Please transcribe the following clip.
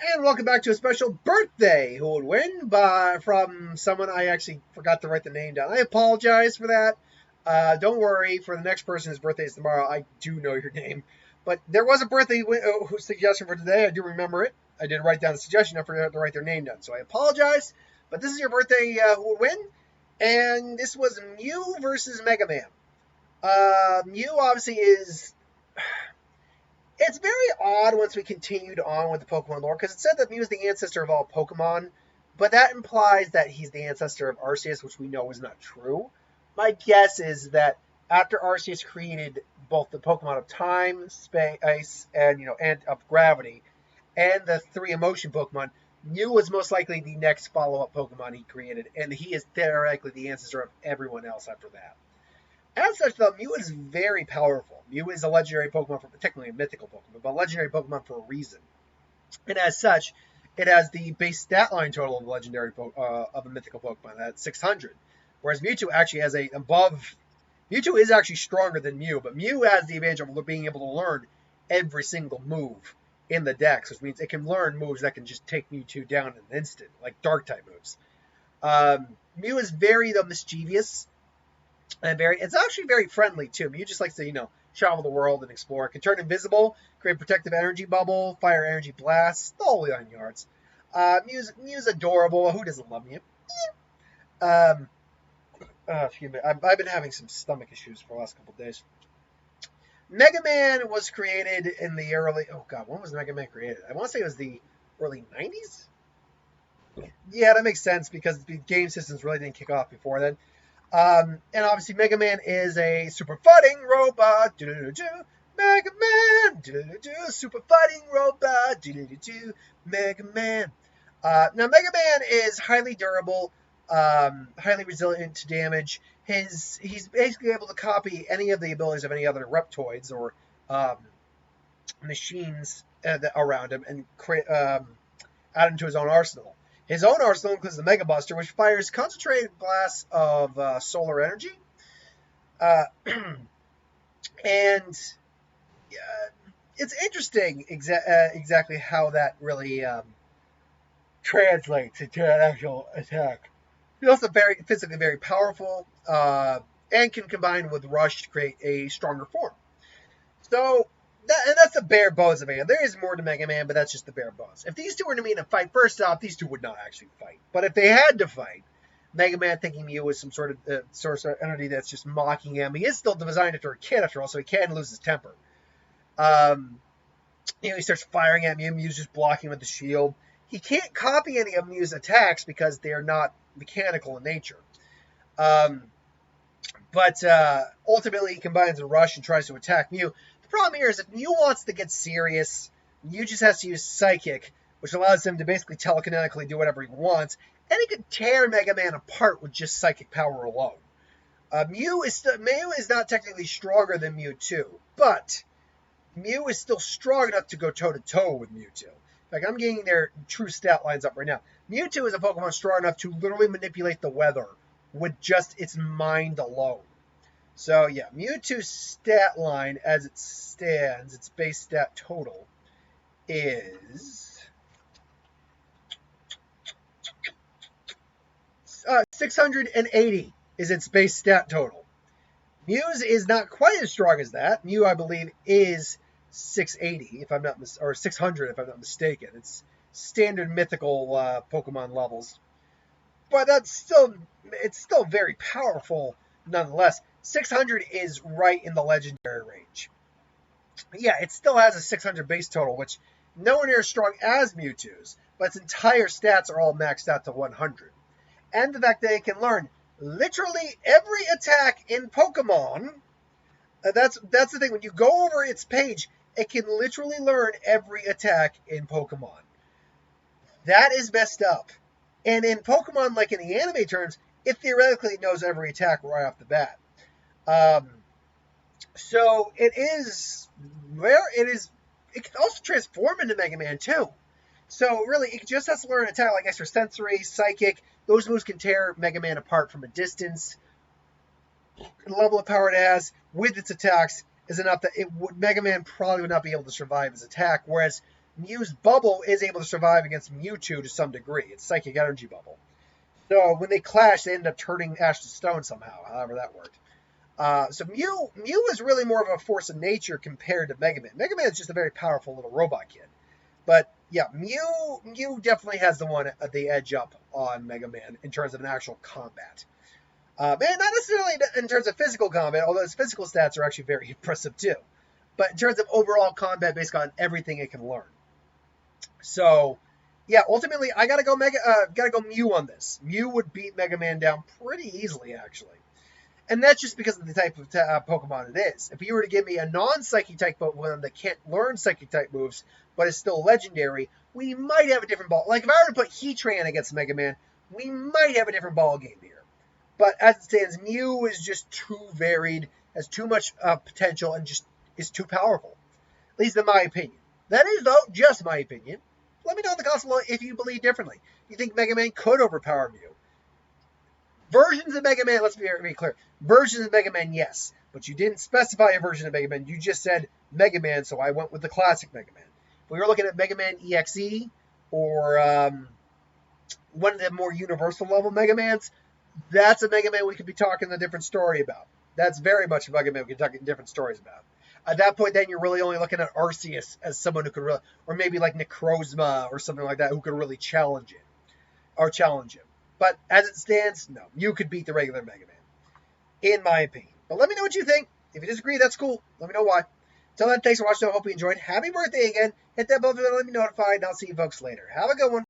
And welcome back to a special birthday Who Would Win from someone I actually forgot to write the name down. I apologize for that. Don't worry, for the next person whose birthday is tomorrow, I do know your name. But there was a birthday suggestion for today. I do remember it. I did write down the suggestion. I forgot to write their name down. So I apologize. But this is your birthday Who Would Win. And this was Mew versus Mega Man. Mew obviously is... It's very odd once we continued on with the Pokemon lore, because it said that Mew is the ancestor of all Pokemon, but that implies that he's the ancestor of Arceus, which we know is not true. My guess is that after Arceus created both the Pokemon of time, space, and of gravity, and the three emotion Pokemon, Mew was most likely the next follow-up Pokemon he created, and he is theoretically the ancestor of everyone else after that. As such, though, Mew is very powerful. Mew is a legendary Pokemon, technically a mythical Pokemon, but a legendary Pokemon for a reason. And as such, it has the base stat line total of of a mythical Pokemon at 600. Whereas Mewtwo actually has Mewtwo is actually stronger than Mew, but Mew has the advantage of being able to learn every single move in the dex, which means it can learn moves that can just take Mewtwo down in an instant, like Dark-type moves. Mew is very, mischievous. And it's actually very friendly too. Mew just likes to, travel the world and explore. It can turn invisible, create protective energy bubble, fire energy blasts, the whole 9 yards. Mew's adorable. Who doesn't love Mew? Excuse me. I've been having some stomach issues for the last couple of days. Mega Man was created in the early... Oh, God. When was Mega Man created? I want to say it was the early 90s? Yeah, that makes sense because the game systems really didn't kick off before then. And obviously Mega Man is a super fighting robot. Mega Man. Super fighting robot. Mega Man. Now Mega Man is highly durable, highly resilient to damage. He's basically able to copy any of the abilities of any other Reptoids or machines around him and add them to his own arsenal. His own arsenal includes the Mega Buster, which fires concentrated blasts of solar energy. And it's interesting exactly how that really translates into an actual attack. He's also physically very powerful and can combine with Rush to create a stronger form. So... that's the bare bones of Mega Man. There is more to Mega Man, but that's just the bare bones. If these two were to meet and fight, first off, these two would not actually fight. But if they had to fight, Mega Man thinking Mew was some sort of source of entity that's just mocking him. He is still designed after a kid, after all, so he can lose his temper. He starts firing at Mew. Mew's just blocking with the shield. He can't copy any of Mew's attacks because they're not mechanical in nature. But ultimately, he combines a Rush and tries to attack Mew. Problem here is if Mew wants to get serious, Mew just has to use Psychic, which allows him to basically telekinetically do whatever he wants, and he could tear Mega Man apart with just psychic power alone. Mew is not technically stronger than Mewtwo, but Mew is still strong enough to go toe-to-toe with Mewtwo. In fact, I'm getting their true stat lines up right now. Mewtwo is a Pokemon strong enough to literally manipulate the weather with just its mind alone. So, yeah, Mewtwo's stat line, as it stands, its base stat total, is 680 is its base stat total. Mew's is not quite as strong as that. Mew, I believe, is 680, if I'm not or 600, if I'm not mistaken. It's standard mythical Pokemon levels. But it's still very powerful nonetheless. 600 is right in the legendary range. Yeah, it still has a 600 base total, which nowhere near as strong as Mewtwo's, but its entire stats are all maxed out to 100. And the fact that it can learn literally every attack in Pokemon, that's the thing. When you go over its page, it can literally learn every attack in Pokemon. That is messed up. And in Pokemon, like in the anime terms, it theoretically knows every attack right off the bat. So it can also transform into Mega Man too. So really, it just has to learn an attack like Extrasensory, Psychic. Those moves can tear Mega Man apart from a distance. The level of power it has with its attacks is enough that Mega Man probably would not be able to survive his attack, whereas Mew's bubble is able to survive against Mewtwo to some degree. It's psychic energy bubble. So when they clash, they end up turning Ash to stone somehow, however that worked. So Mew is really more of a force of nature compared to Mega Man. Mega Man is just a very powerful little robot kid. But yeah, Mew definitely has the edge up on Mega Man in terms of an actual combat. And not necessarily in terms of physical combat, although its physical stats are actually very impressive too. But in terms of overall combat, based on everything it can learn. So, yeah, ultimately, I gotta go Mew on this. Mew would beat Mega Man down pretty easily, actually. And that's just because of the type of Pokemon it is. If you were to give me a non-Psychic type Pokemon that can't learn Psychic type moves, but is still legendary, we might have a different ball. Like if I were to put Heatran against Mega Man, we might have a different ball game here. But as it stands, Mew is just too varied, has too much potential, and just is too powerful. At least in my opinion. That is, though, just my opinion. Let me know in the comments below if you believe differently. You think Mega Man could overpower Mew? Versions of Mega Man, let's be very clear. Versions of Mega Man, yes. But you didn't specify a version of Mega Man. You just said Mega Man, so I went with the classic Mega Man. If we were looking at Mega Man EXE or one of the more universal level Mega Mans, that's a Mega Man we could be talking a different story about. That's very much a Mega Man we could talk different stories about. At that point, then you're really only looking at Arceus as someone who could really, or maybe like Necrozma or something like that, who could really challenge it or challenge him. But as it stands, no, you could beat the regular Mega Man, in my opinion. But let me know what you think. If you disagree, that's cool. Let me know why. Until then, thanks for watching. I hope you enjoyed. Happy birthday again. Hit that bell button to let me notified, and I'll see you folks later. Have a good one.